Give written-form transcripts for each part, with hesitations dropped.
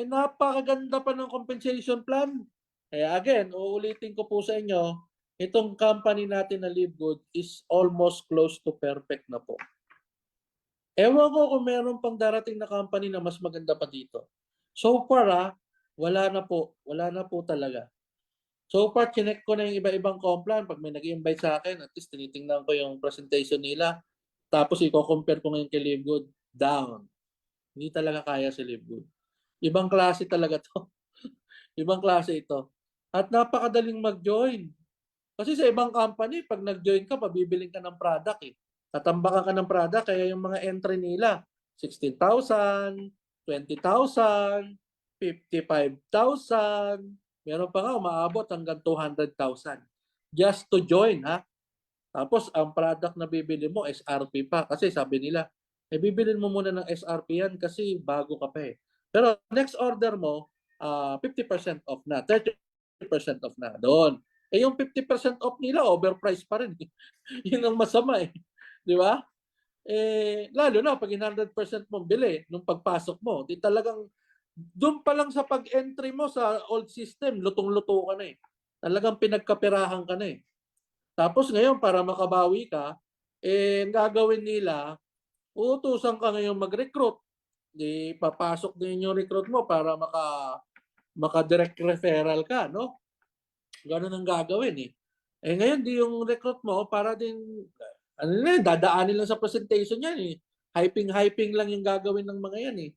napakaganda pa ng compensation plan. Kaya again, uulitin ko po sa inyo, itong company natin na Livegood is almost close to perfect na po. Ewan ko kung meron pang darating na company na mas maganda pa dito. So far, wala na po. Wala na po talaga. So far, chinek ko na yung iba-ibang complan. Pag may nag-invite sa akin, at least tinitingnan ko yung presentation nila. Tapos i-compare ko ngayon kay Livegood. Down. Hindi talaga kaya si Livegood. Ibang klase talaga to. Ibang klase ito. At napakadaling mag-join. Kasi sa ibang company, pag nag-join ka, pabibiling ka ng product eh. Tatambakan ka ng product, kaya yung mga entry nila, 16,000, 20,000, 55,000, meron pa nga umaabot hanggang 200,000. Just to join, ha? Tapos, ang product na bibili mo, SRP pa. Kasi sabi nila, bibilin mo muna ng SRP yan kasi bago ka pa eh. Pero next order mo, 50% off na, 30% off na. Doon. Yung 50% off nila, overpriced pa rin. Yun ang masama eh. Di ba? Lalo na pag 100% mong bili nung pagpasok mo, di talagang doon pa lang sa pag-entry mo sa old system, lutong-luto ka na eh. Talagang pinagkapirahan ka na eh. Tapos ngayon, para makabawi ka, gagawin nila, uutusan ka ngayon mag-recruit. Di papasok din yung recruit mo para maka-direct referral ka, no? Ganun ang gagawin eh. Ngayon, di yung recruit mo para din, dadaanin lang sa presentation yan eh. Hyping lang yung gagawin ng mga yan eh.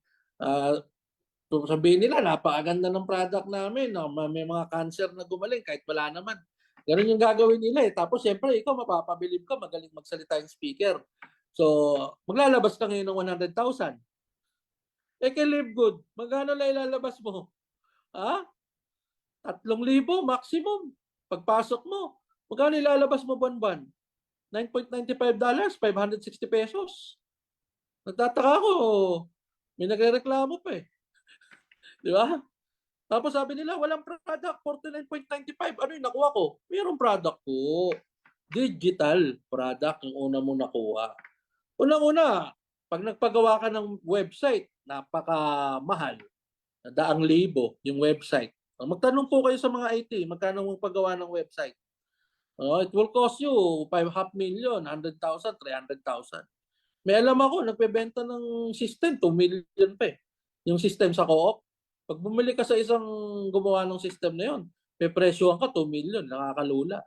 Sabihin nila, napakaganda ng product namin. No? May mga cancer na gumaling kahit wala naman. Ganun yung gagawin nila eh. Tapos siyempre, ikaw mapapabilib ka, magaling magsalita yung speaker. So, maglalabas ka ngayon ng 100,000. Kay Livegood, magkano na ilalabas mo? Ha? 3,000 maximum. Pagpasok mo, magkano ilalabas mo buwan-buwan? $9.95, 560 pesos. Nagtataka ako, may nagrereklamo pa eh. Di ba? Tapos sabi nila, walang product, 49.95. Ano yung nakuha ko? Mayroong product ko. Digital product yung una mo nakuha. Unang-una, pag nagpagawa ka ng website, napakamahal. 100,000 yung website. Magtanong po kayo sa mga IT, magkano mong paggawa ng website? It will cost you 500,000, 100,000, 300,000. May alam ako, nagpebenta ng system, 2 million pa eh. Yung system sa co-op. Pag bumili ka sa isang gumawa ng system na yun, pepresyohan ka 2 million, nakakalula.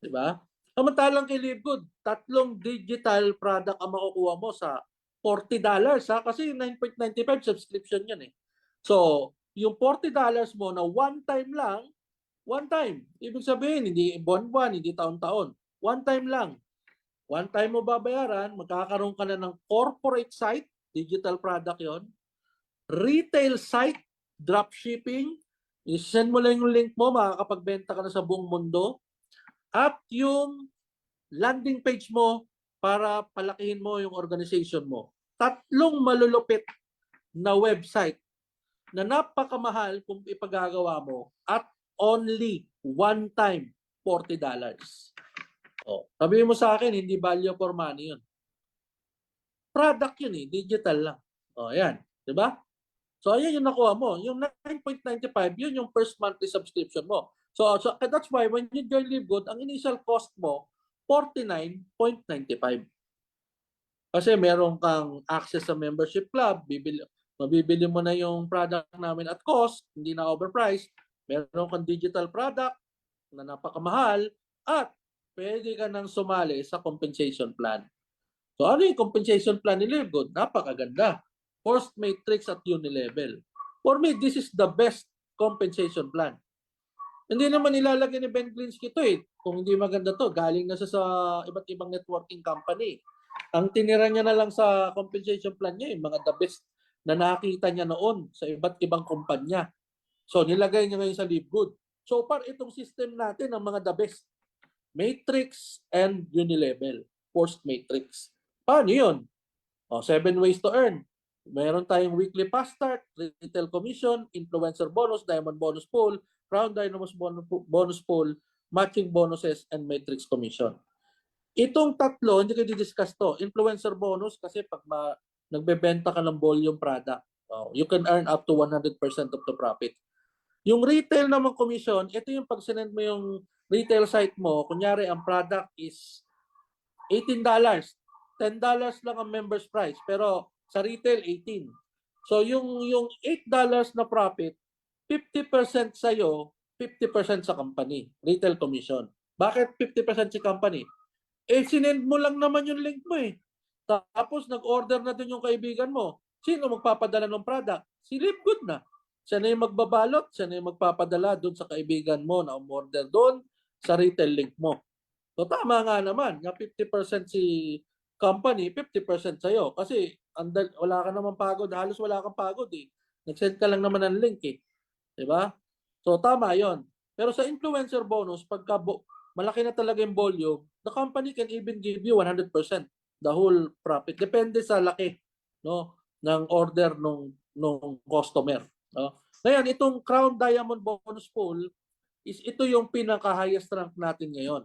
Diba? Samantalang kay Livegood, 3 digital product ang makukuha mo sa $40 ha? Kasi 9.95 subscription yan eh. So, yung $40 mo na one time lang, one time. Ibig sabihin, hindi buwan-buwan, hindi taon-taon. One time lang. One time mo babayaran, magkakaroon ka na ng corporate site, digital product yon, retail site, dropshipping, i-send mo lang yung link mo, makakapagbenta ka na sa buong mundo, at yung landing page mo para palakihin mo yung organization mo. 3 malulupit na website na napakamahal kung ipagagawa mo at only one time $40. Sabihin mo sa akin, hindi value for money yun. Product yun eh, digital lang. Yan. Diba? So, ayan yung nakuha mo. Yung 9.95, yun yung first monthly subscription mo. So that's why when you join Livegood, ang initial cost mo, 49.95. Kasi meron kang access sa membership club, mabibili mo na yung product namin at cost, hindi na overpriced. Meron kang digital product na napakamahal at pwede ka nang sumali sa compensation plan. So ano yung compensation plan ni Livegood? Napakaganda. Forced matrix at unilevel. For me, this is the best compensation plan. Hindi naman nilalagay ni Ben Glinsky ito eh. Kung hindi maganda to, galing na sa iba't ibang networking company. Ang tinira niya na lang sa compensation plan niya, yung mga the best na nakita niya noon sa iba't ibang kumpanya. So nilagay niya ngayon sa Livegood. So far, itong system natin ang mga the best. Matrix and unilevel. Forced matrix. Paano yun? 7 ways to earn. Meron tayong weekly fast start, retail commission, influencer bonus, diamond bonus pool, crown dynamos bonus pool, matching bonuses, and matrix commission. Itong tatlo, hindi ko di-discuss to. Influencer bonus kasi pag nagbebenta ka ng volume product. You can earn up to 100% of the profit. Yung retail naman commission, ito yung pag sinend mo yung retail site mo, kunyari ang product is $18. $10 lang ang member's price, pero sa retail 18. So yung $8 na profit, 50% sa'yo, 50% sa company, retail commission. Bakit 50% sa company? Sinend mo lang naman yung link mo eh. Tapos nag-order na din yung kaibigan mo. Sino magpapadala ng product? Si Livegood na. Siya na yung magbabalot, siya na yung magpapadala doon sa kaibigan mo na umorder doon sa retail link mo. So tama nga naman, na 50% si company, 50% sa'yo. Kasi wala ka naman pagod, halos wala kang pagod eh. Nag-send ka lang naman ng link eh. Diba? So tama yon. Pero sa influencer bonus, pagka malaki na talaga yung volume, the company can even give you 100% the whole profit. Depende sa laki, no, ng order nung customer. No? Ngayon, itong Crown Diamond Bonus Pool is ito yung pinaka-highest rank natin ngayon.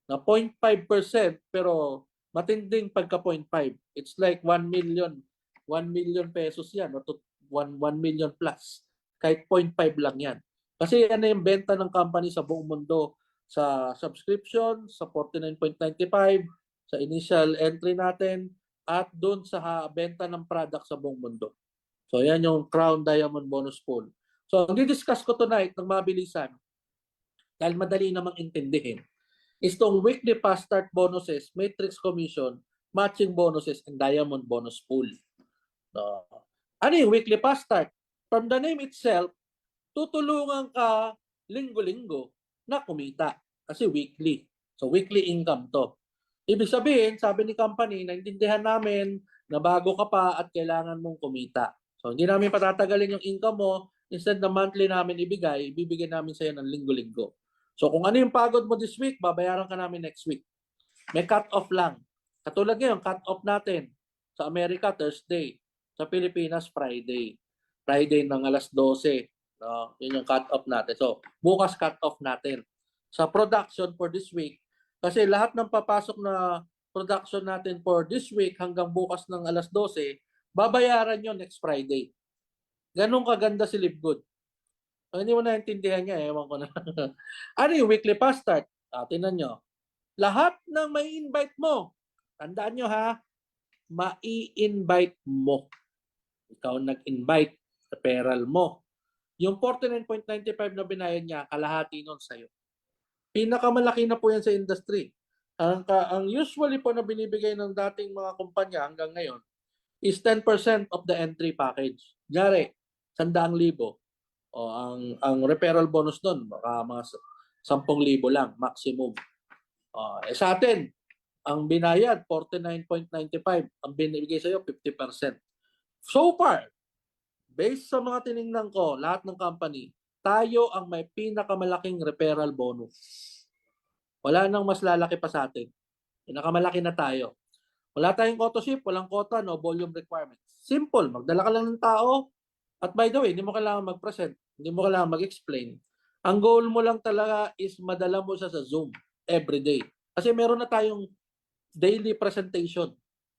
Na 0.5% pero matinding pagka 0.5. It's like 1 million. 1 million pesos yan. O 1 million plus. Kahit 0.5 lang yan. Kasi yan na yung benta ng company sa buong mundo. Sa subscription, sa 49.95, sa initial entry natin, at doon sa benta ng product sa buong mundo. So yan yung Crown Diamond Bonus Pool. So ang di-discuss ko tonight ng mabilisan, dahil madali namang intindihin, is itong weekly fast start bonuses, matrix commission, matching bonuses, and diamond bonus pool. Ano yung weekly fast start? From the name itself, tutulungan ka linggo-linggo na kumita. Kasi weekly. So weekly income to. Ibig sabihin, sabi ni company, naintindihan namin na bago ka pa at kailangan mong kumita. So hindi namin patatagalin yung income mo. Instead na monthly namin ibibigay namin sa iyo ng linggo-linggo. So kung ano yung pagod mo this week, babayaran ka namin next week. May cut-off lang. Katulad ngayon, cut-off natin. Sa Amerika, Thursday. Sa Pilipinas, Friday. Friday ng alas 12. No? Yun yung cut-off natin. So, bukas cut-off natin. Sa production for this week, kasi lahat ng papasok na production natin for this week hanggang bukas ng alas 12, babayaran nyo next Friday. Ganun kaganda si Livegood. Hindi mo naintindihan niya, ewan ko na. Ano yung weekly fast start? Tingnan nyo. Lahat ng may invite mo, tandaan nyo ha, mai-invite mo. Ikaw nag-invite, referral mo. Yung 49.95 na binayad niya, kalahati nun sa'yo. Pinakamalaki na po yan sa industry. Ang usually po na binibigay ng dating mga kumpanya hanggang ngayon is 10% of the entry package. Gari, 100,000. O ang referral bonus doon, baka mga 10,000 lang, maximum. Sa atin, ang binayad, 49.95. Ang binibigay sa'yo, 50%. So far, based sa mga tiningnan ko, lahat ng company, tayo ang may pinakamalaking referral bonus. Wala nang mas lalaki pa sa atin. Pinakamalaki na tayo. Wala tayong auto ship, walang quota, no volume requirements. Simple, magdala ka lang ng tao. At by the way, hindi mo kailangan mag-present. Hindi mo kailangan mag-explain. Ang goal mo lang talaga is madala mo siya sa Zoom every day. Kasi meron na tayong daily presentation.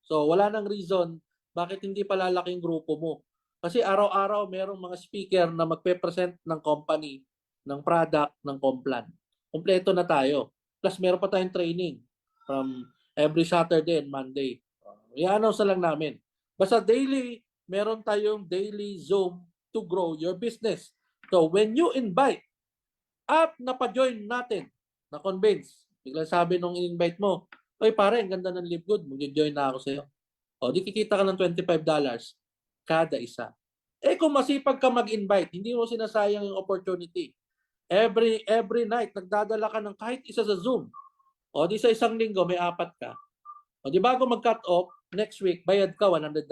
So wala nang reason bakit hindi palalaking grupo mo. Kasi araw-araw merong mga speaker na magpe-present ng company, ng product, ng complan. Kompleto na tayo. Plus meron pa tayong training from every Saturday and Monday. I-announce na lang namin. Basta daily, meron tayong daily Zoom to grow your business. So when you invite at napajoin natin, na-convince, biglang sabi nung invite mo, oy pare, ang ganda ng Livegood, mag-join na ako sa'yo. O, di kikita ka ng $25 kada isa. Kung masipag ka mag-invite, hindi mo sinasayang yung opportunity. Every night, nagdadala ka ng kahit isa sa Zoom. O, di sa isang linggo, may 4 ka. O, di bago mag-cut off, next week, bayad ka $100.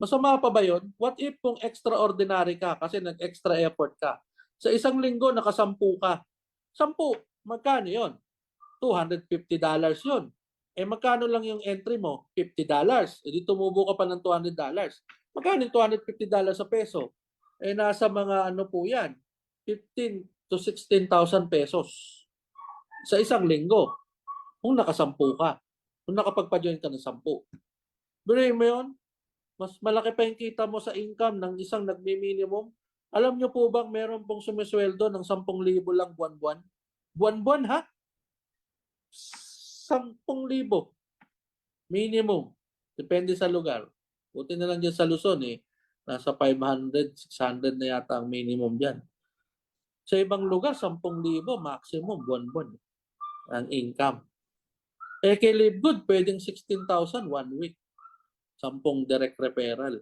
Masama pa ba yun? What if kung extraordinary ka kasi nag-extra effort ka? Sa isang linggo, nakasampu ka. 10, magkano yun? $250 yun. Magkano lang yung entry mo? $50. Di tumubo ka pa ng $200. Magkano yung $250 sa peso? Nasa mga ano po yan, 15 to 16,000 pesos sa isang linggo. Kung nakasampu ka. Kung nakapagpa-join ka ng 10. Biruin mo yun, Mas malaki pa yung kita mo sa income ng isang nagmi-minimum. Alam nyo po bang meron pong sumisweldo ng 10,000 lang buwan-buwan? Buwan-buwan ha? 10,000 minimum. Depende sa lugar. Buti na lang dyan sa Luzon eh. Nasa 500, 600 na yata ang minimum dyan. Sa ibang lugar, 10,000 maximum buwan-buwan ang income. Eh kay Livegood, pwedeng 16,000 one week. 10 direct referral.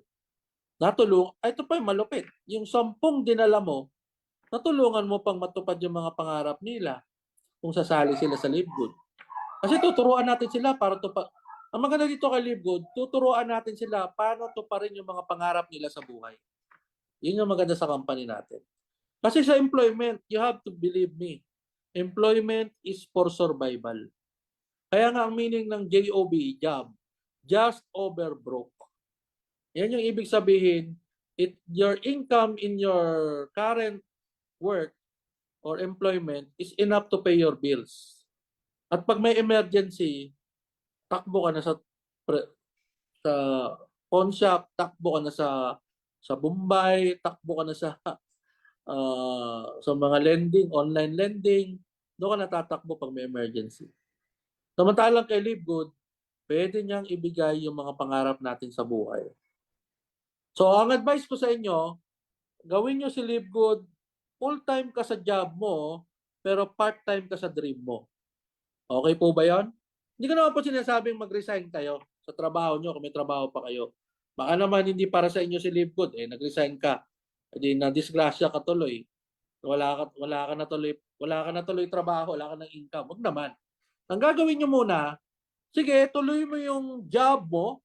Ito pa yung malupit. Yung 10 dinala mo, natulungan mo pang matupad yung mga pangarap nila kung sasali sila sa Livegood. Kasi tuturuan natin sila para ang maganda dito kay Livegood, tuturuan natin sila paano tuparin yung mga pangarap nila sa buhay. Yun yung maganda sa company natin. Kasi sa employment, you have to believe me, employment is for survival. Kaya nga ang meaning ng JOB, job, just over broke. Yan yung ibig sabihin, your income in your current work or employment is enough to pay your bills. At pag may emergency, takbo ka na sa pawn shop, takbo ka na sa Bombay, takbo ka na sa mga lending, online lending, doon ka natatakbo pag may emergency. Samantalang kay Livegood, pwede niyang ibigay yung mga pangarap natin sa buhay. So, ang advice ko sa inyo, gawin nyo si Livegood, full-time ka sa job mo, pero part-time ka sa dream mo. Okay po ba yon? Hindi ko naman po sinasabing mag-resign kayo sa trabaho nyo kung may trabaho pa kayo. Baka naman hindi para sa inyo si Livegood, nag-resign ka. Hindi na-disgrasya ka tuloy. Wala ka na tuloy trabaho, wala ka ng income. Wag naman. Ang gagawin nyo muna, sige, tuloy mo yung job mo,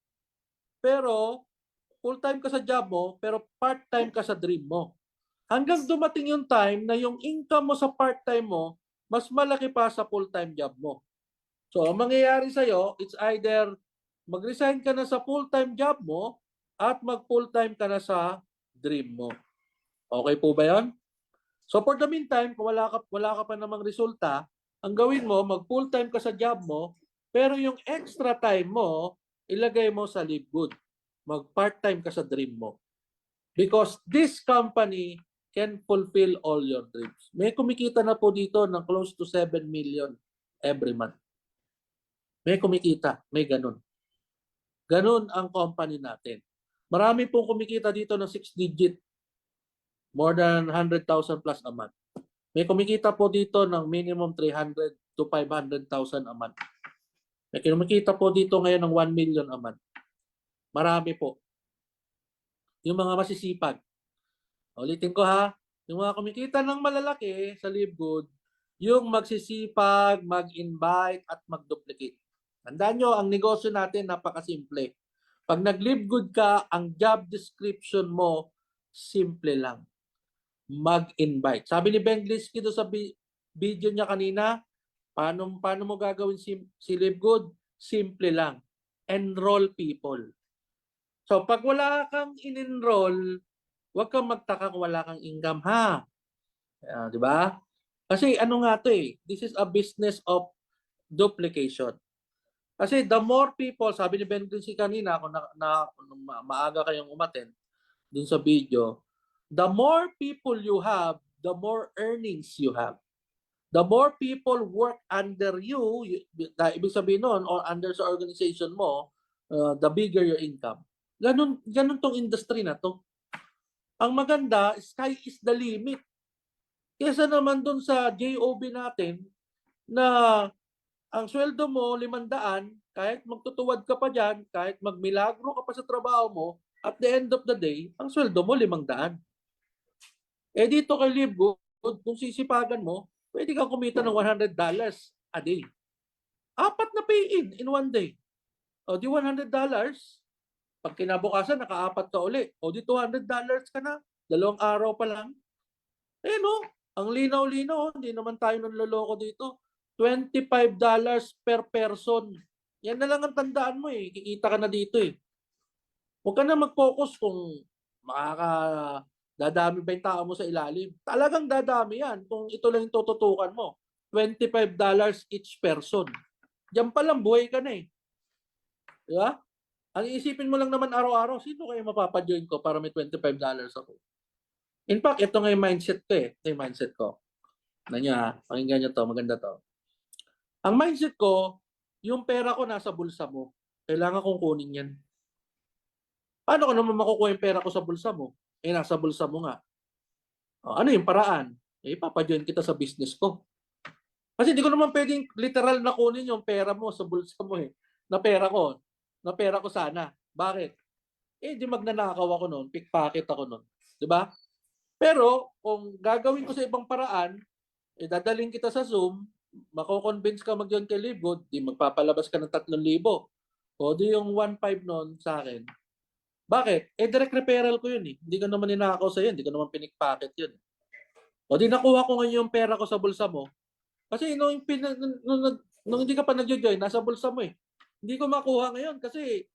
pero full-time ka sa job mo, pero part-time ka sa dream mo. Hanggang dumating yung time na yung income mo sa part-time mo, mas malaki pa sa full-time job mo. So, ang mangyayari sa'yo, it's either mag-resign ka na sa full-time job mo at mag-full-time ka na sa dream mo. Okay po ba yon? So, for the meantime, kung wala ka pa namang resulta, ang gawin mo, mag-full-time ka sa job mo, pero yung extra time mo, ilagay mo sa Livegood. Mag-part-time ka sa dream mo. Because this company can fulfill all your dreams. May kumikita na po dito ng close to 7 million every month. May kumikita, may ganun. Ganun ang company natin. Marami pong kumikita dito ng 6 digit. More than 100,000 plus a month. May kumikita po dito ng minimum 300 to 500,000 a month. May kumikita po dito ngayon ng 1 million a month. Marami po. Yung mga masisipag. Ulitin ko ha, yung mga kumikita ng malalaki sa Livegood, yung magsisipag, mag-invite at mag-duplicate. Tandaan nyo, ang negosyo natin napakasimple. Pag nag-Livegood ka, ang job description mo, simple lang. Mag-invite. Sabi ni Ben Gliski doon sa video niya kanina, paano mo gagawin si Livegood? Simple lang. Enroll people. So, pag wala kang in-enroll, huwag kang magtaka kung wala kang income, ha? Di ba? Kasi ano nga to this is a business of duplication. Kasi the more people, sabi ni Ben Quincy kanina, kung maaga kayong umattend dun sa video, the more people you have, the more earnings you have. The more people work under you, ibig sabihin nun, or under sa organization mo, the bigger your income. Ganun tong industry na to. Ang maganda, sky is the limit. Kesa naman dun sa JOB natin na ang sweldo mo 500, kahit magtutuwad ka pa dyan, kahit magmilagro ka pa sa trabaho mo, at the end of the day, ang sweldo mo 500. Eh dito kay Livegood, kung sisipagan mo, pwede kang kumita ng $100 a day. 4 na pay-in one day. O di $100, pag kinabukasan, naka-4 ka uli. O di $200 ka na. 2 araw pa lang. Eh no, ang linaw-linaw, hindi naman tayo nanloloko dito. $25 per person. Yan na lang ang tandaan mo Kikita ka na dito Huwag ka na mag-focus kung dadami ba yung tao mo sa ilalim. Talagang dadami yan kung ito lang yung tututukan mo. $25 each person. Diyan pa lang buhay ka na Di ba? Ang iisipin mo lang naman araw-araw, sino kayo mapapa-join ko para may $25 ako? In fact, ito nga yung mindset ko eh. Ito yung mindset ko. Ano nyo ha? Pakinggan nyo to, maganda to. Ang mindset ko, yung pera ko nasa bulsa mo. Kailangan kong kunin yan. Paano ko naman makukuha yung pera ko sa bulsa mo? Eh, nasa bulsa mo nga. O, ano yung paraan? Eh, papajoin kita sa business ko. Kasi hindi ko naman pwedeng literal na kunin yung pera mo sa bulsa mo eh. Na pera ko. Na pera ko sana. Bakit? Eh, di magnanakaw ako noon. Pickpocket ako noon. Di ba? Pero, kung gagawin ko sa ibang paraan, eh, dadaling kita sa Zoom, mako-convince ka mag-join kay Livegood, di magpapalabas ka ng 3,000. O di yung 1,500 noon sa akin. Bakit? Eh, direct referral ko yun eh. Hindi ko naman ninakaw sa'yo, hindi ko naman pinikpacket yun. O di nakuha ko ngayon yung pera ko sa bulsa mo. Kasi nung hindi ka pa nag-join, nasa bulsa mo eh. Hindi ko makuha ngayon kasi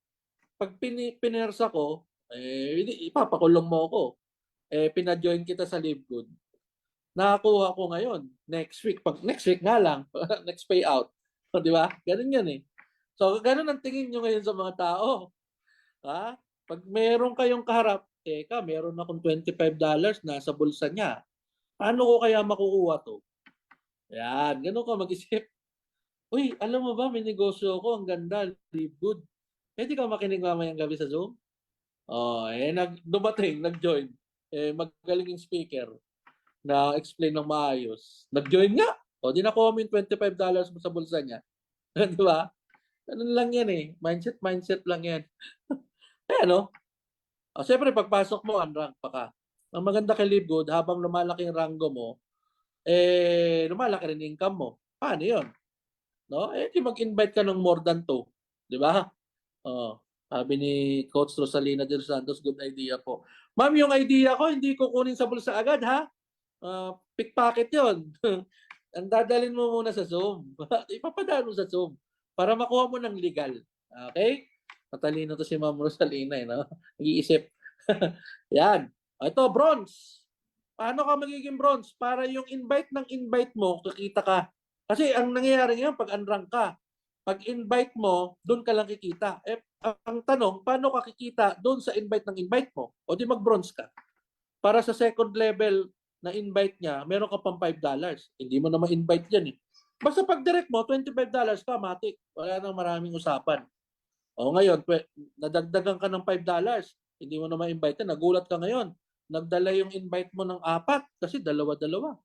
pag pinersa ko, eh, ipapakulong mo ako. Eh, pina-join kita sa Livegood. Nakakuha ko ngayon. Next week. Pag next week nga lang, next payout. O, di ba? Ganun yan eh. So, ganun ang tingin nyo ngayon sa mga tao. Ha? Pag meron kayong kaharap, teka, meron akong $25 na sa bulsa niya. Paano ko kaya makukuha to? Yan, ganun ka mag-isip. Uy, alam mo ba, may negosyo ako, ang ganda, live good. Pwede ka makinig mamayang gabi sa Zoom? Oh, eh, dumating, nag-join. Eh, magaling yung speaker na explain ng maayos. Nag-join nga. O, di nakuha mo yung $25 mo sa bulsa niya. Di ba? Ganun lang yan eh. Mindset lang yan. Eh, ano? O, siyempre, pagpasok mo, unrank pa ka. Ang maganda kay Livegood, habang lumalaki yung rango mo, eh, lumalaki rin income mo. Paano yun? No? Eh, di mag-invite ka ng more than 2. Di ba? Oh, sabi ni Coach Rosalina de los Santos, good idea po. Ma'am, yung idea ko, hindi ko kunin sa bulsa agad, ha? Pickpocket yon. Ang dadalhin mo muna sa Zoom. Ipapadaan mo sa Zoom para makuha mo ng legal. Okay? Matalino to si Ma'am Rosalina, eh, no? Nag-iisip. Yan. Ito, bronze. Paano ka magiging bronze? Para yung invite mo, kikita ka. Kasi ang nangyayari ngayon, pag unrank ka, pag invite mo, doon ka lang kikita. Eh, ang tanong, paano ka kikita doon sa invite mo? O di mag-bronze ka. Para sa second level na invite niya, meron ka pang $5. Hindi mo na ma-invite yan eh. Basta pag direct mo, $25 ka, matik. Wala nang maraming usapan. O ngayon, nadagdagan ka ng $5. Hindi mo na ma-invite yan. Nagulat ka ngayon. Nagdala yung invite mo ng 4 kasi dalawa-dalawa.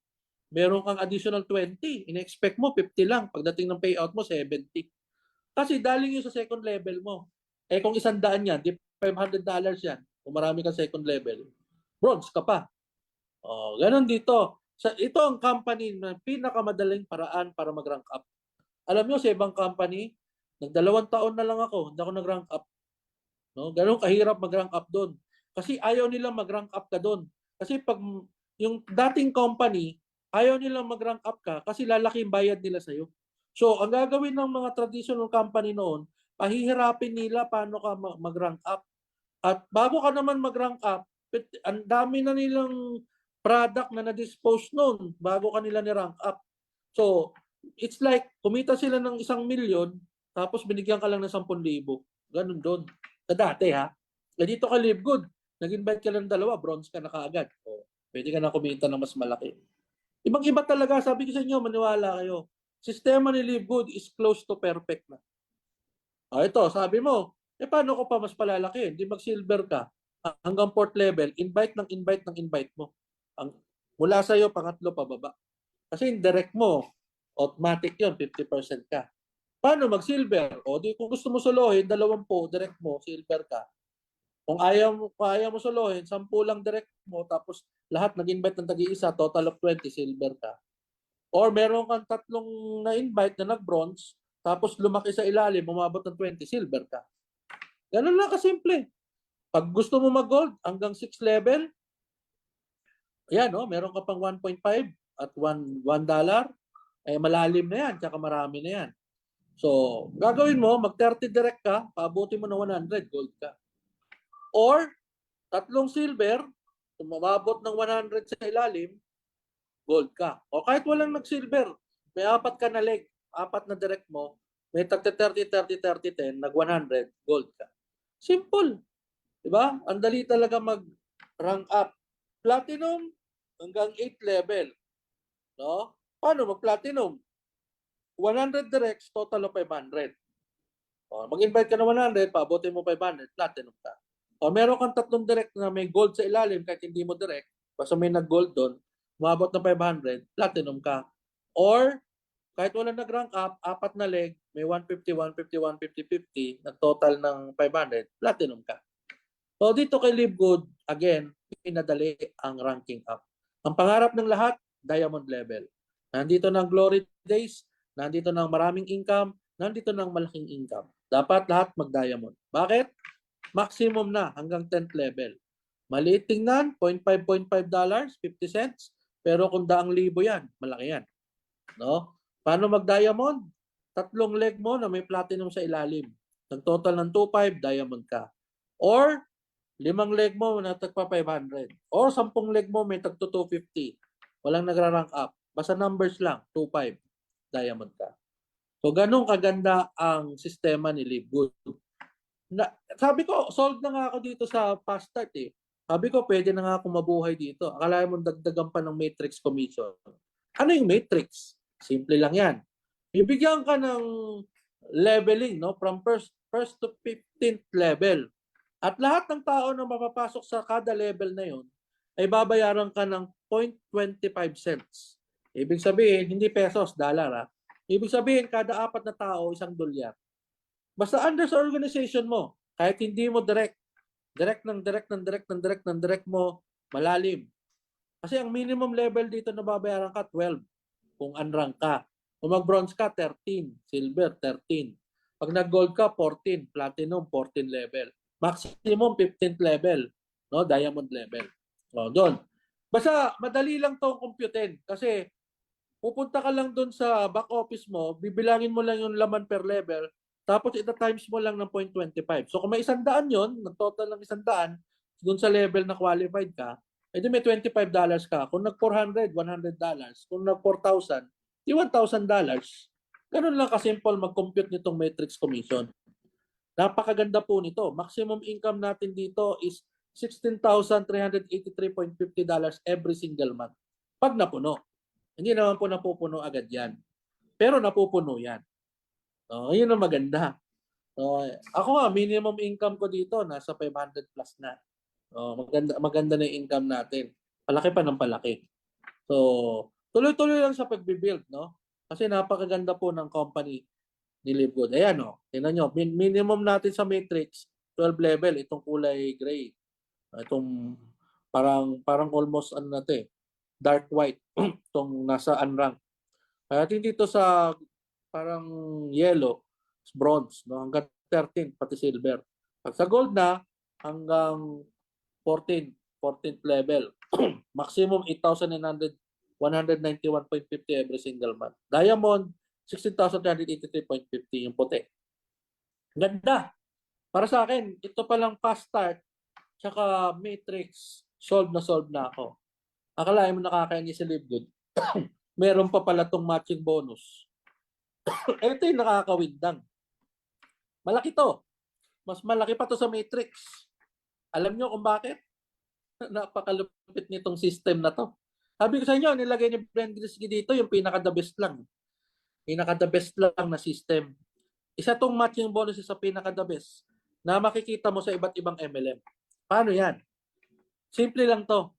Meron kang additional 20. Ina-expect mo 50 lang. Pagdating ng payout mo, 70. Kasi daling yun sa second level mo. Eh kung 100 yan, di $500 yan. Kung marami kang second level, bronze ka pa. Oh, ganun dito. Ito ang company na pinakamadaling paraan para mag-rank up. Alam nyo, sa ibang company, nag2 taon na lang ako, hindi ako nag-rank up. No? Ganun kahirap mag-rank up doon. Kasi ayaw nilang mag-rank up ka doon. Kasi pag yung dating company, ayaw nilang mag-rank up ka kasi lalaki yung bayad nila sa'yo. So, ang gagawin ng mga traditional company noon, pahihirapin nila paano ka mag-rank up. At bago ka naman mag-rank up, ang dami na nilang product na na-dispose noon bago ka nila ni-rank up. So, it's like, kumita sila ng 1,000,000, tapos binigyan ka lang ng 10,000. Ganun doon. Dati ha. Dito ka Live Good. Nag-invite ka lang 2, bronze ka na kaagad. O, pwede ka na kumita ng mas malaki. Ibang-iba talaga. Sabi ko sa inyo, maniwala kayo. Sistema ni Live Good is close to perfect na. Ito, sabi mo, paano ko pa mas palalaki? Hindi mag-silver ka. Hanggang 4th level, invite ng invite mo. Mula sa'yo, pangatlo pababa. Kasi indirect mo, automatic yon 50% ka. Paano mag-silver? O di kung gusto mo solohin, 20, direct mo, silver ka. Kung ayaw mo solohin, 10 lang direct mo, tapos lahat nag-invite ng tag-iisa, total of 20, silver ka. Or meron kang 3 na-invite na nag-bronze, tapos lumaki sa ilalim, umabot ng 20, silver ka. Ganun lang kasimple. Pag gusto mo mag-gold, hanggang 6 level, ayan, no, meron ka pang 1.5 at $1, eh malalim na yan, tsaka marami na yan. So, gagawin mo, mag-30 direct ka, paabuti mo na 100, gold ka. Or, 3 silver, umabot ng 100 sa ilalim, gold ka. O kahit walang nag-silver, may 4 ka na leg, 4 na direct mo, may tagta 30, 30, 30, 10, nag 100, gold ka. Simple. Diba? Ang dali talaga mag-rank up. Platinum hanggang 8 level. No? Paano mag-platinum? 100 directs, total of 500. O, mag-invite ka na 100, paabotin mo 500, platinum ka. O, meron kang 3 direct na may gold sa ilalim kahit hindi mo direct, basta may nag-gold doon, umabot ng 500, platinum ka. Or, kahit wala nag-rank up, 4 na leg, may 150, 150, 150, 50, nag-total ng 500, platinum ka. So dito kay Live Good, again, pinadali ang ranking up. Ang pangarap ng lahat, diamond level. Nandito ng glory days, nandito ng maraming income, nandito ng malaking income. Dapat lahat mag-diamond. Bakit? Maximum na hanggang 10th level. Maliit tingnan, $0.5, $0.5, 50 cents. Pero kung 100,000 yan, malaki yan. No? Paano mag-diamond? 3 leg mo na may platinum sa ilalim. Nag total ng 2.5, diamond ka. Or 5 leg mo na tagpa 500. Or 10 leg mo may tagto 250. Walang nagra-rank up. Basta numbers lang, 2.5, diamond ka. So ganun kaganda ang sistema ni Live Good. Sabi ko, sold na nga ako dito sa fast start eh. Sabi ko, pwede na nga ako mabuhay dito. Akala mo dagdagan pa ng matrix commission. Ano yung matrix? Simple lang yan. Ibigyan ka ng leveling, no? From first to 15th level. At lahat ng tao na mapapasok sa kada level na yun, ay babayaran ka ng 0.25 cents. Ibig sabihin, hindi pesos, dollar ha. Ibig sabihin, kada 4 na tao, $1. Basta under sa organization mo, kahit hindi mo direct mo, malalim. Kasi ang minimum level dito na babayaran ka, 12 kung unrank ka. Kung mag-bronze ka, 13, silver, 13. Pag nag-gold ka, 14, platinum, 14 level. Maximum 15th level, no? Diamond level. O, doon. Basta madali lang 'tong computein kasi pupunta ka lang doon sa back office mo, bibilangin mo lang yung laman per level, tapos ita-times mo lang ng 0.25. So kung may 100 'yon, nag-total ng 100 doon sa level na qualified ka, edi may $25 ka. Kung nag-400, $100. Kung nag-4,000, di $1,000. Ganun lang kasimple mag-compute nitong matrix commission. Napakaganda po nito. Maximum income natin dito is $16,383.50 every single month. Pag napuno. Hindi naman po napupuno agad yan. Pero napupuno yan. Yun ang maganda. Ako nga, minimum income ko dito, nasa 500 plus na. Maganda na yung income natin. Palaki pa ng palaki. So, tuloy-tuloy lang sa pagbibuild, no? Kasi napakaganda po ng company ni Live Good. Ayan o, tingnan nyo, minimum natin sa matrix, 12 level, itong kulay gray. Itong parang almost ano na ito eh, dark white, itong nasa unrank. At dito sa parang yellow, bronze, no? Hanggang 13, pati silver. Pag sa gold na, hanggang 14th level. Maximum 8,991.50 every single month. Diamond, 16,383.50 yung puti. Ganda. Para sa akin, ito palang fast start, tsaka matrix, solve na ako. Akalain mo nakakain si Live Good. Meron pa pala tong matching bonus. Ito yung nakakawindang. Malaki to. Mas malaki pa to sa matrix. Alam nyo kung bakit? Napakalupit nitong system na to. Sabi ko sa inyo, nilagay ni Brent Grisky dito yung pinaka-the best lang. Pinaka-the best lang na system. Isa tong matching bonus sa pinaka-the best na makikita mo sa iba't ibang MLM. Paano yan? Simple lang to.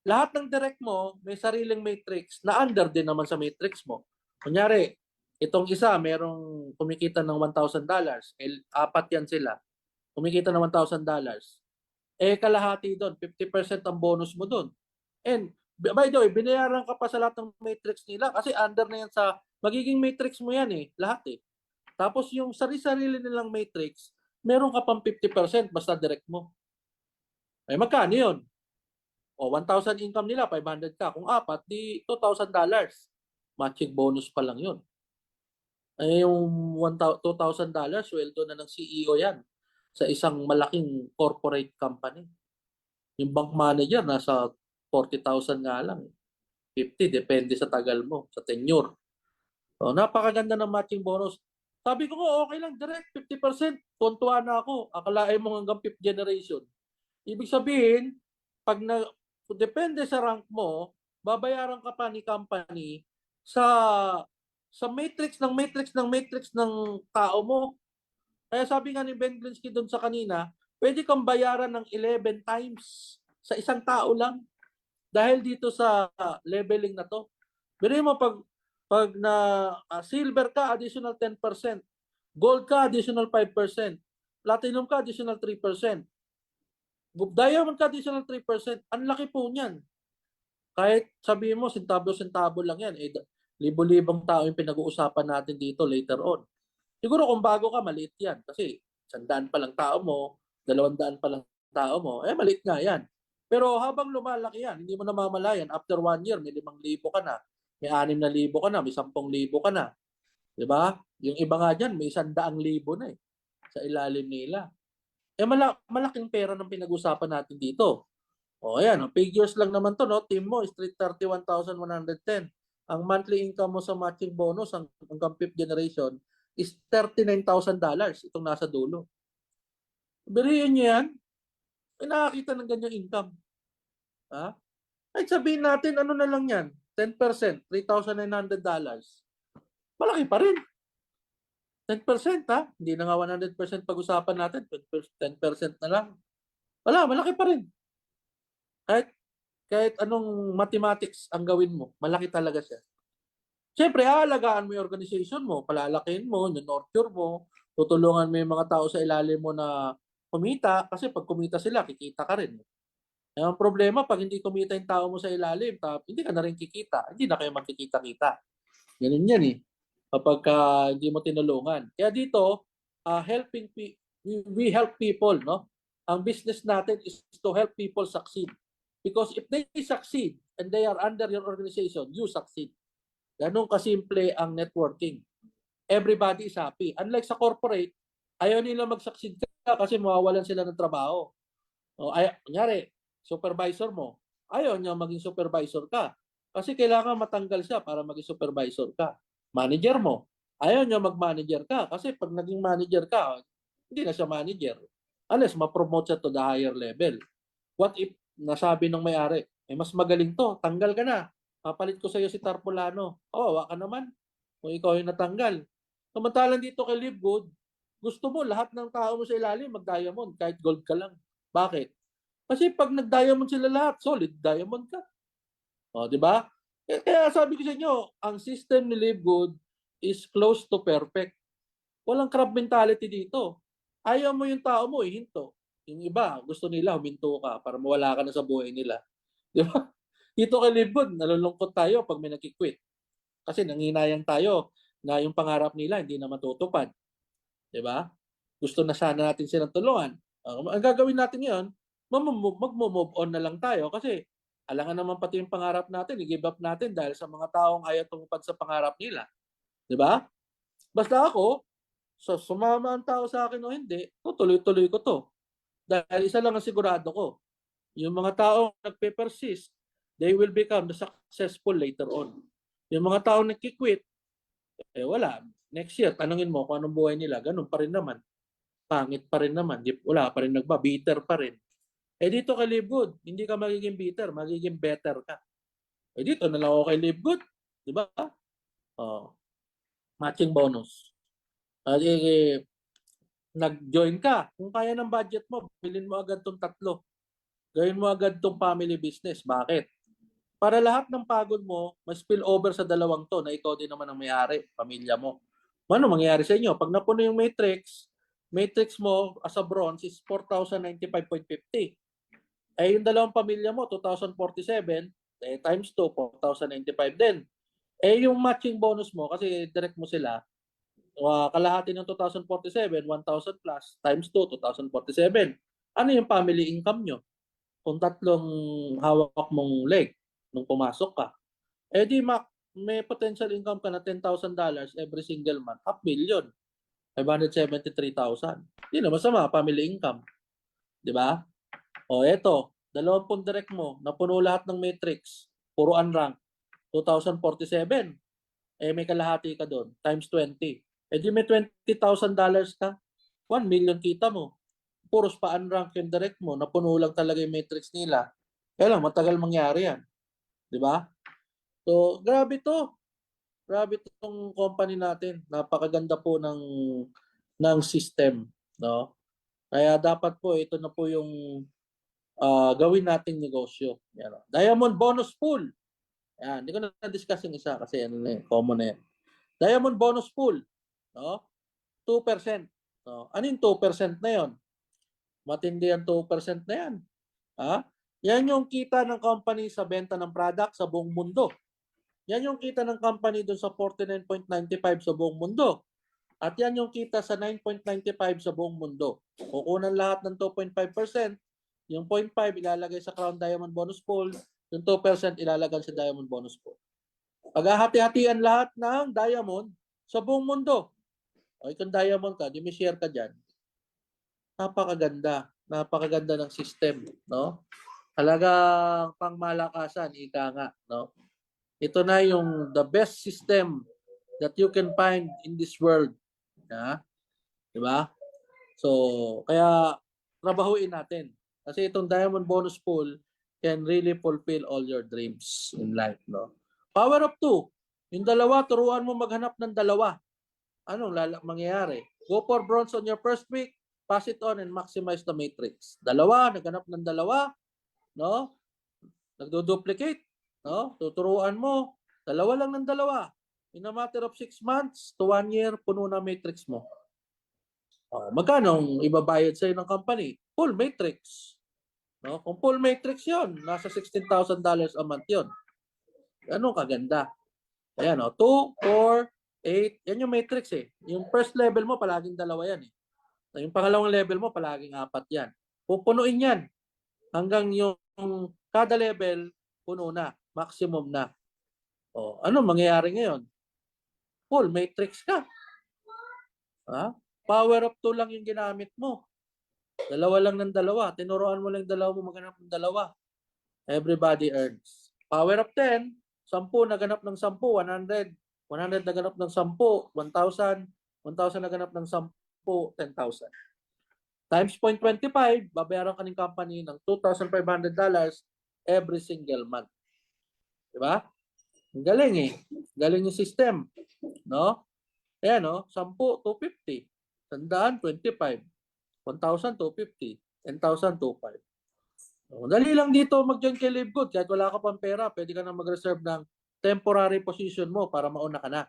Lahat ng direct mo, may sariling matrix na under din naman sa matrix mo. Kunyari, itong isa, merong kumikita ng $1,000. 4 yan sila. Kumikita ng $1,000. Kalahati doon, 50% ang bonus mo doon. And by the way, binayaran ka pa sa lahat ng matrix nila kasi under na yan sa, magiging matrix mo yan lahat Tapos yung sarili-sarili nilang matrix, meron ka pang 50% basta direct mo. Magkano yun? 1,000 income nila, 500 ka. Kung 4, di $2,000. Matching bonus pa lang yun. Yung $2,000, sweldo na ng CEO yan sa isang malaking corporate company. Yung bank manager, nasa 40,000 nga lang. 50, depende sa tagal mo, sa tenure. So, napakaganda ng matching bonus. Sabi ko nga, okay lang, direct 50%. Tuntua na ako. Akalain mo hanggang 5th generation. Ibig sabihin, pag na, depende sa rank mo, babayaran ka pa ni company sa matrix ng tao mo. Kaya sabi nga ni Ben Glinsky doon sa kanina, pwede kang bayaran ng 11 times sa isang tao lang dahil dito sa leveling na to. Biro mo pag na silver ka, additional 10%. Gold ka, additional 5%. Platinum ka, additional 3%. Diamond ka, additional 3%. Ang laki po niyan. Kahit sabihin mo, sentabo-sentabo lang yan. Eh, libo-libong tao yung pinag-uusapan natin dito later on. Siguro kung bago ka, maliit yan. Kasi 100 pa lang tao mo, 200 pa lang tao mo, eh maliit nga yan. Pero habang lumalaki yan, hindi mo namamalayan, after 1 year, may 5,000 ka na, may 6,000 ka na, may 10,000 ka na. Diba? Yung iba nga dyan, may 100,000 na eh, sa ilalim nila. Eh malaking pera ng pinag-usapan natin dito. O ayan, figures lang naman to, no? Team mo is 31,110. Ang monthly income mo sa matching bonus hanggang 5th generation is $39,000 itong nasa dulo. Birihin niyo yan, nakakita ng ganyang income. Ha? Ay sabihin natin, ano na lang yan, 10%, $3,900. Malaki pa rin. 10% ha? Hindi na nga 100% pag-usapan natin, 10% na lang. Wala, malaki pa rin. Kahit anong mathematics ang gawin mo, malaki talaga siya. Siyempre, aalagaan mo yung organization mo, palalakihin mo, nurture mo, tutulungan mo yung mga tao sa ilalim mo na kumita, kasi pag kumita sila, kikita ka rin. Ang problema, pag hindi kumita yung tao mo sa ilalim, hindi ka na rin kikita, hindi na kayo magkikita-kita. Ganun yan eh. Kapag hindi mo tinulungan. Kaya dito, we help people, no? Ang business natin is to help people succeed. Because if they succeed and they are under your organization, you succeed. Ganun kasimple ang networking. Everybody is happy. Unlike sa corporate, ayaw nila mag-succeed ka kasi mawawalan sila ng trabaho. O, kunyari, supervisor mo, ayaw niya maging supervisor ka. Kasi kailangan matanggal siya para maging supervisor ka. Manager mo, ayaw niya mag-manager ka. Kasi pag naging manager ka, hindi na siya manager. Unless ma-promote siya to the higher level. What if nasabi ng may-ari, mas magaling to, tanggal ka na. Papalit ko sa iyo si Tarpulano. Kawawa ka naman kung ikaw yung natanggal. Samantalang dito kay Livegood, gusto mo lahat ng tao mo sa ilalim mag-diamond kahit gold ka lang. Bakit? Kasi pag nag-diamond sila lahat, solid diamond ka. O, di ba? Kaya sabi ko sa inyo, ang system ni Livegood is close to perfect. Walang crab mentality dito. Ayaw mo yung tao mo, ihinto. Yung iba, gusto nila huminto ka para mawala ka na sa buhay nila. Di ba? Dito kay Livegood, nalulungkot tayo pag may nagkikwit. Kasi nanginayang tayo na yung pangarap nila hindi na matutupad. Di ba? Gusto na sana natin silang tulungan. Ang gagawin natin ngayon, mag-move on na lang tayo kasi alangan naman pati yung pangarap natin, i-give up natin dahil sa mga taong ayaw tumupad sa pangarap nila. Di ba? Basta ako, sumama ang tao sa akin o hindi, tuloy-tuloy ko to. Dahil isa lang ang sigurado ko, yung mga taong nagpe-persist, they will become successful later on. Yung mga taong nagkikwit, wala. Next year, tanungin mo kung anong buhay nila, ganun pa rin naman. Pangit pa rin naman. Wala pa rin bitter pa rin. Dito kay Livegood, hindi ka magiging bitter, magiging better ka. Dito na lang ako kay Livegood. Di ba? Matching bonus. Nag-join ka. Kung kaya ng budget mo, bilhin mo agad tong 3. Gawin mo agad tong family business. Bakit? Para lahat ng pagod mo, ma-spill over sa 2 to na ikaw din naman ang may-ari, pamilya mo. Ano mangyayari sa inyo? Pag napuno yung matrix mo as a bronze is 4,095.50. Yung 2 pamilya mo, 2,047, times 2, 4,095 din. Yung matching bonus mo, kasi direct mo sila, kalahati ng 2,047, 1,000 plus, times 2, 2,047. Ano yung family income nyo? Kung 3 hawak mong leg nung pumasok ka, may potential income ka na $10,000 every single month, $500,000, 573,000. Hindi na masama, family income. Di ba? Eto, 20 direct mo, napuno lahat ng matrix, puro unrank, 2,047. May kalahati ka doon, times 20. Eh di may $20,000 ka, 1 million kita mo. Puros pa unrank yung direct mo, napuno lang talaga yung matrix nila. Kaya lang, matagal mangyari yan. Di ba? So, grabe to. Grabe itong company natin. Napakaganda po ng system. No? Kaya dapat po, ito na po yung gawin nating negosyo. Yan, no? Diamond bonus pool. Yan, hindi ko na-discuss yung isa kasi ano na, common na yan. Diamond bonus pool. No? 2%. No? Ano yung 2% na yon? Matindi ang 2% na yan. Ha? Yan yung kita ng company sa benta ng product sa buong mundo. Yan yung kita ng company doon sa 49.95 sa buong mundo. At yan yung kita sa 9.95 sa buong mundo. Kukunan lahat ng 2.5%, yung 0.5 ilalagay sa Crown Diamond Bonus Pool, yung 2% ilalagay sa Diamond Bonus Pool. Paghahati-hatian lahat ng diamond sa buong mundo. O kung diamond ka, di may share ka dyan. Napakaganda. Napakaganda ng system. No? Talagang pangmalakasan, ika nga. No? Ito na yung the best system that you can find in this world. Ha? Diba? So, kaya trabahuin natin. Kasi itong Diamond Bonus Pool can really fulfill all your dreams in life. No? Power of 2. Yung dalawa, turuan mo maghanap ng dalawa. Anong mangyayari? Go for bronze on your first week, pass it on and maximize the matrix. Dalawa, naghanap ng dalawa, no? Nagdo-duplicate, no? Tuturuan mo, dalawa lang ng dalawa. In a matter of 6 months to 1 year, puno na matrix mo. Magkano ang ibabayad sa'yo ng company? Full matrix. No? Kung full matrix yon, nasa $16,000 a month yon. Anong kaganda? Ayan, 2, 4, 8. Yan yung matrix eh. Yung first level mo, palaging dalawa yan eh. Yung pangalawang level mo, palaging 4 yan. Pupunuin yan. Hanggang yung kada level, puno na. Maximum na. Ano mangyayari ngayon? Full matrix ka. Power of 2 lang yung ginamit mo. Dalawa lang ng dalawa. Tinuruan mo lang yung dalawa mo maghanap ng dalawa. Everybody earns. Power of 10, 10 naganap ng 10, 100. 100 naganap ng 10, 1,000. 1,000 naganap ng 10, 10,000. Times 0.25, babayaran ka ng company ng $2,500 every single month. Diba? Ang galing eh. Galing yung system. No? Ayan, 10, 250. 100, 25. 1,000, 250. 10,000, 25. Dali lang dito mag-join kay Livegood. Kahit wala ka pang pera, pwede ka na mag-reserve ng temporary position mo para mauna ka na.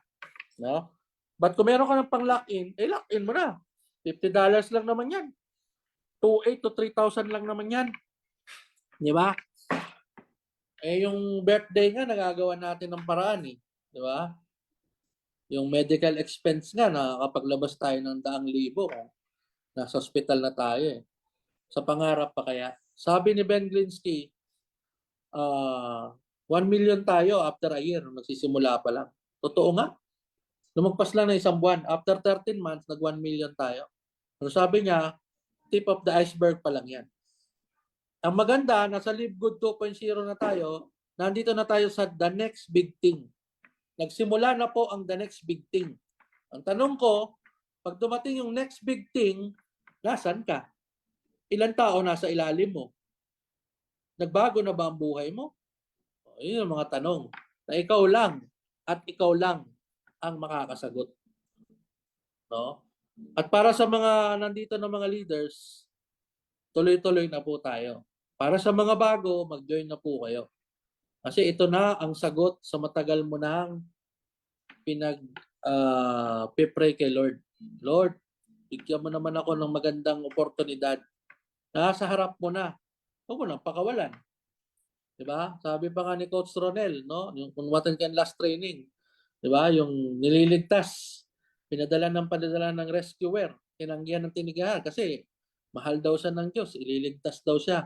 No? But kung meron ka ng pang lock-in, lock-in mo na. $50 lang naman yan. 2,800 to 3,000 lang naman yan. Di ba? Yung birthday nga, nagagawa natin ng paraan eh. Di ba? Yung medical expense nga, nakakapaglabas tayo ng 100,000. Nasa hospital na tayo eh. Sa pangarap pa kaya. Sabi ni Ben Glinsky, 1 million tayo after a year. Nagsisimula pa lang. Totoo nga. Lumagpas lang na 1 buwan. After 13 months, nag 1 million tayo. Pero sabi niya, tip of the iceberg pa lang yan. Ang maganda, nasa Live Good 2.0 na tayo, nandito na tayo sa the next big thing. Nagsimula na po ang the next big thing. Ang tanong ko, pag dumating yung next big thing, nasan ka? Ilan tao nasa ilalim mo? Nagbago na ba ang buhay mo? Yun ang mga tanong na ikaw lang at ikaw lang ang makakasagot. No? At para sa mga nandito na mga leaders, tuloy-tuloy na po tayo. Para sa mga bago, mag-join na po kayo. Kasi ito na ang sagot sa matagal mo nang pinag-pray kay Lord. Lord, bigyan mo naman ako ng magandang oportunidad. Nasa harap mo na. Huwag mo nang pakawalan. Diba? Sabi pa nga ni Coach Ronel, no? Yung kung watan kan last training, diba? Yung nililigtas, pinadala ng rescuer, tinanggihan ng tinigahan kasi mahal daw siya ng Diyos, ililigtas daw siya.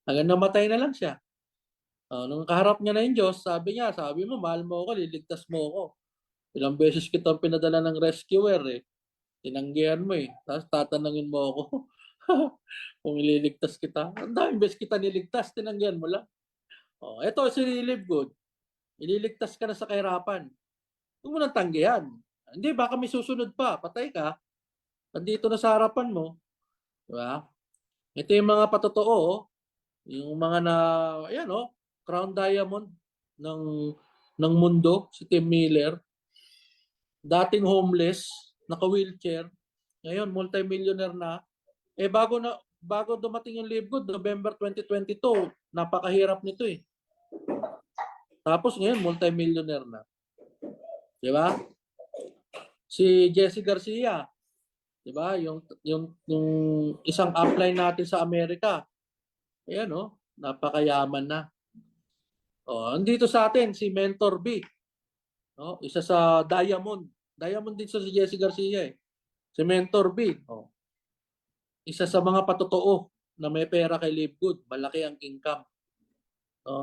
Hanggang namatay na lang siya. Nung kaharap niya na yung Diyos, sabi mo, mahal mo ako, liligtas mo ako. Ilang beses kitang pinadala ng rescuer eh. Tinanggihan mo eh. Tapos tatanungin mo ako kung ililigtas kita. Ang daming beses kita niligtas, tinanggihan mo lang. Ito si Live Good. Ililigtas ka na sa kahirapan. Huwag mo nang tanggihan. Hindi, baka may susunod pa. Patay ka. Nandito na sa harapan mo. Di ba? Ito yung mga patotoo. Oh. Yung mga na, ayan oh, Crown Diamond ng ng mundo, si Tim Miller. Dating homeless, naka-wheelchair. Ngayon, multimillionaire na. Eh, bago dumating yung Live Good, November 2022, napakahirap nito eh. Tapos ngayon, multimillionaire na. Di ba? Si Jesse Garcia, di ba? Yung isang upline natin sa Amerika. Ayan oh, napakayaman na. Oh, andito sa atin si Mentor B, no? Isa sa Diamond. Diamond din sa si Jesse Garcia eh. Si Mentor B, oh. Isa sa mga patotoo na may pera kay Live Good, malaki ang income.